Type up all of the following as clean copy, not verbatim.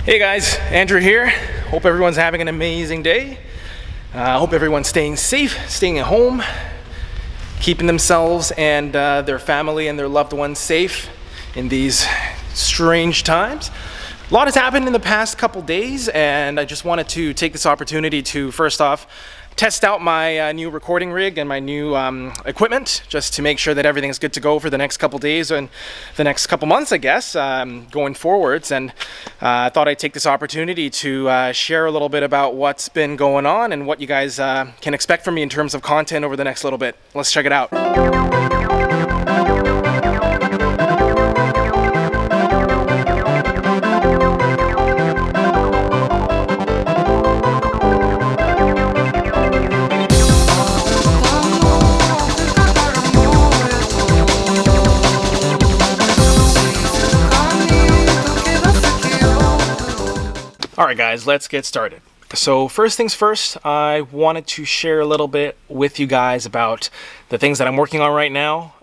Hey guys, Andrew here. Hope everyone's having an amazing day. Hope everyone's staying safe, staying at home, keeping themselves and their family and their loved ones safe in these strange times. A lot has happened in the past couple days, and I just wanted to take this opportunity to first off test out my new recording rig and my new equipment, just to make sure that everything's good to go for the next couple days and the next couple months, I guess, going forwards. And I thought I'd take this opportunity to share a little bit about what's been going on and what you guys can expect from me in terms of content over the next little bit. Let's check it out. Alright guys, let's get started. So first things first, I wanted to share a little bit with you guys about the things that I'm working on right now,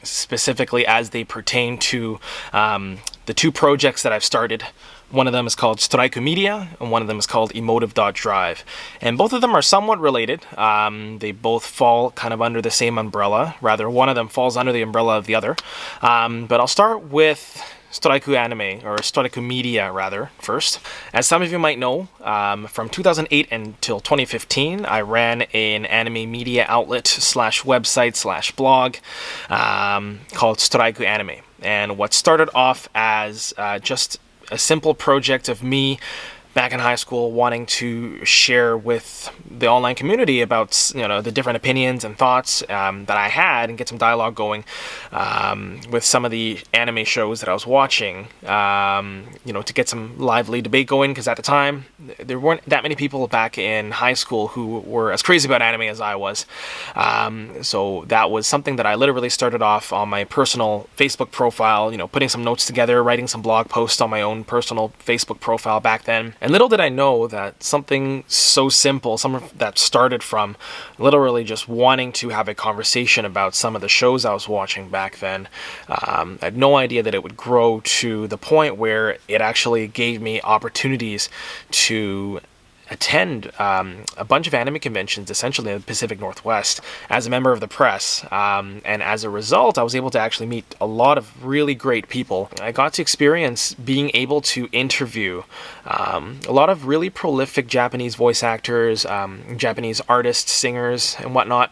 specifically as they pertain to the two projects that I've started. One of them is called SUTORAIKUmedia, and one of them is called emotive.DRIVE. And both of them are somewhat related. They both fall kind of under the same umbrella. Rather, one of them falls under the umbrella of the other. But I'll start with SUTORAIKU anime, or SUTORAIKUmedia rather, first. As some of you might know, from 2008 until 2015, I ran an anime media outlet slash website slash blog called SUTORAIKU Anime. And what started off as just a simple project of me back in high school wanting to share with the online community about, the different opinions and thoughts that I had, and get some dialogue going with some of the anime shows that I was watching, to get some lively debate going, because at the time there weren't that many people back in high school who were as crazy about anime as I was. So that was something that I literally started off on my personal Facebook profile, putting some notes together, writing some blog posts on my own personal Facebook profile back then. And little did I know that something so simple, something that started from literally just wanting to have a conversation about some of the shows I was watching back then, I had no idea that it would grow to the point where it actually gave me opportunities to attend a bunch of anime conventions, essentially in the Pacific Northwest, as a member of the press. And as a result, I was able to actually meet a lot of really great people. I got to experience being able to interview a lot of really prolific Japanese voice actors, Japanese artists, singers, and whatnot.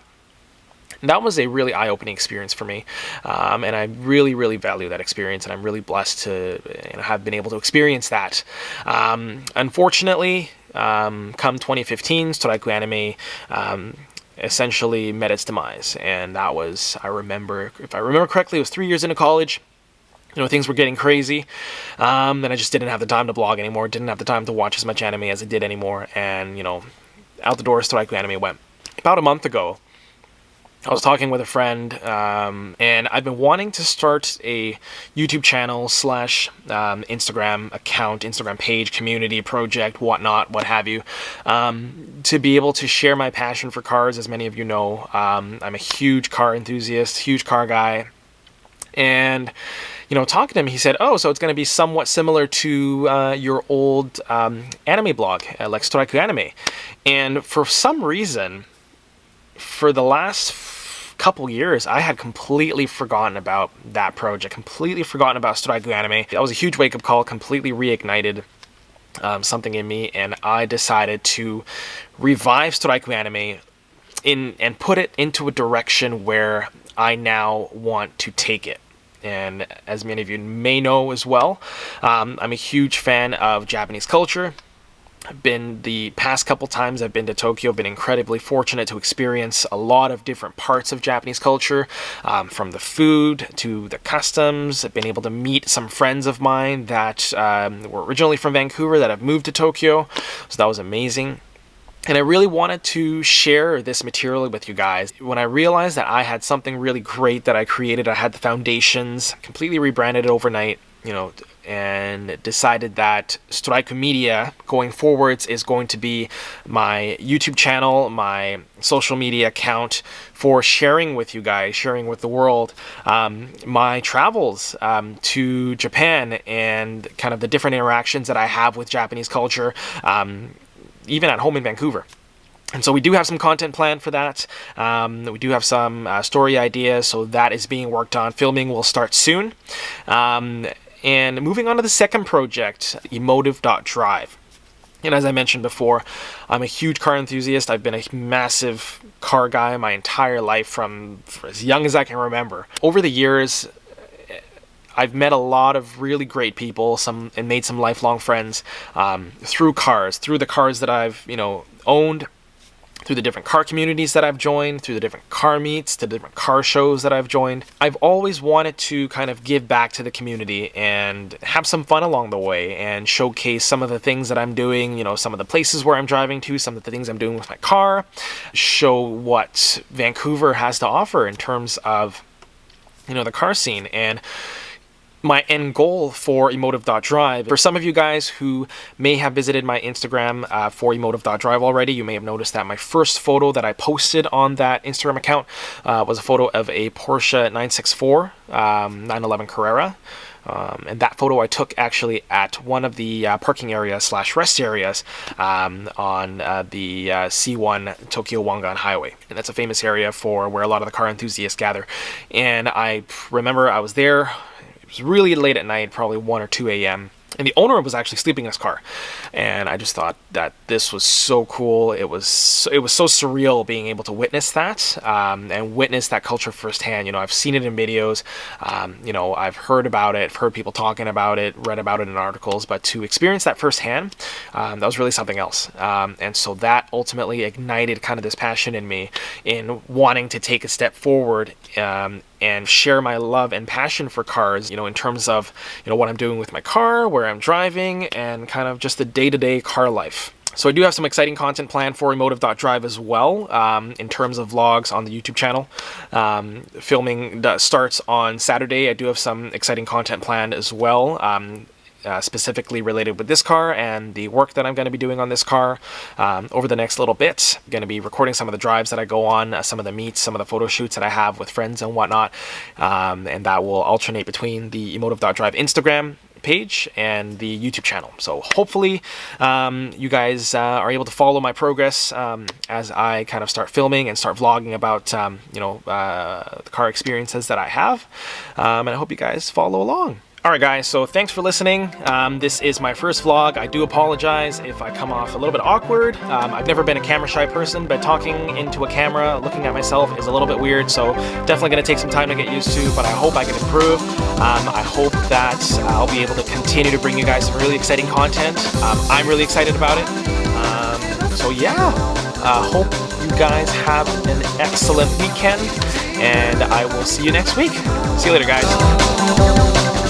That was a really eye-opening experience for me, and I really, really value that experience, and I'm really blessed to have been able to experience that. Unfortunately, come 2015, SUTORAIKU Anime essentially met its demise, and that was, if I remember correctly, it was 3 years into college. Things were getting crazy, and I just didn't have the time to blog anymore, didn't have the time to watch as much anime as I did anymore, and, out the door SUTORAIKU Anime went. About a month ago, I was talking with a friend, and I've been wanting to start a YouTube channel slash Instagram account, Instagram page, community project, whatnot, what have you, to be able to share my passion for cars. As many of you know, I'm a huge car enthusiast, huge car guy, and talking to him, he said, "Oh, so it's going to be somewhat similar to your old anime blog, like SUTORAIKU Anime." And for some reason, for the last couple years, I had completely forgotten about that project, completely forgotten about SUTORAIKU Anime. That was a huge wake-up call, completely reignited something in me, and I decided to revive SUTORAIKU Anime and put it into a direction where I now want to take it. And as many of you may know as well, I'm a huge fan of Japanese culture. The past couple times I've been to Tokyo, I've been incredibly fortunate to experience a lot of different parts of Japanese culture, from the food to the customs. I've been able to meet some friends of mine that were originally from Vancouver that have moved to Tokyo, so that was amazing. And I really wanted to share this material with you guys. When I realized that I had something really great that I created, I had the foundations, completely rebranded it overnight, and decided that SUTORAIKUmedia going forwards is going to be my YouTube channel, my social media account for sharing with you guys, sharing with the world, my travels to Japan and kind of the different interactions that I have with Japanese culture, even at home in Vancouver. And so we do have some content planned for that. We do have some story ideas, so that is being worked on. Filming will start soon. And moving on to the second project, emotive.DRIVE. And as I mentioned before, I'm a huge car enthusiast. I've been a massive car guy my entire life from as young as I can remember. Over the years, I've met a lot of really great people, and made some lifelong friends through cars, through the cars that I've owned, through the different car communities that I've joined, through the different car meets, the different car shows that I've joined. I've always wanted to kind of give back to the community and have some fun along the way and showcase some of the things that I'm doing, some of the places where I'm driving to, some of the things I'm doing with my car, show what Vancouver has to offer in terms of, the car scene. And my end goal for emotive.drive, for some of you guys who may have visited my Instagram for emotive.drive already, you may have noticed that my first photo that I posted on that Instagram account was a photo of a Porsche 964 911 Carrera. And that photo I took actually at one of the parking areas / rest areas on the C1 Tokyo Wangan Highway. And that's a famous area for where a lot of the car enthusiasts gather. And I remember I was there. It was really late at night, probably 1 or 2 a.m. And the owner was actually sleeping in his car. And I just thought that this was so cool. It was so surreal being able to witness that and witness that culture firsthand. I've seen it in videos. I've heard about it, heard people talking about it, read about it in articles. But to experience that firsthand, that was really something else. And so that ultimately ignited kind of this passion in me in wanting to take a step forward and share my love and passion for cars, in terms of, what I'm doing with my car, where I'm driving, and kind of just the day-to-day car life. So I do have some exciting content planned for emotive.drive as well, in terms of vlogs on the YouTube channel. Filming starts on Saturday. I do have some exciting content planned as well. Specifically related with this car and the work that I'm going to be doing on this car over the next little bit. I'm going to be recording some of the drives that I go on, some of the meets, some of the photo shoots that I have with friends and whatnot, and that will alternate between the emotive.drive Instagram page and the YouTube channel. So hopefully you guys are able to follow my progress as I kind of start filming and start vlogging about the car experiences that I have, and I hope you guys follow along. Alright guys, so thanks for listening. This is my first vlog. I do apologize if I come off a little bit awkward. I've never been a camera shy person, but talking into a camera, looking at myself is a little bit weird, so definitely going to take some time to get used to, but I hope I can improve. I hope that I'll be able to continue to bring you guys some really exciting content. I'm really excited about it. So yeah, hope you guys have an excellent weekend, and I will see you next week. See you later guys.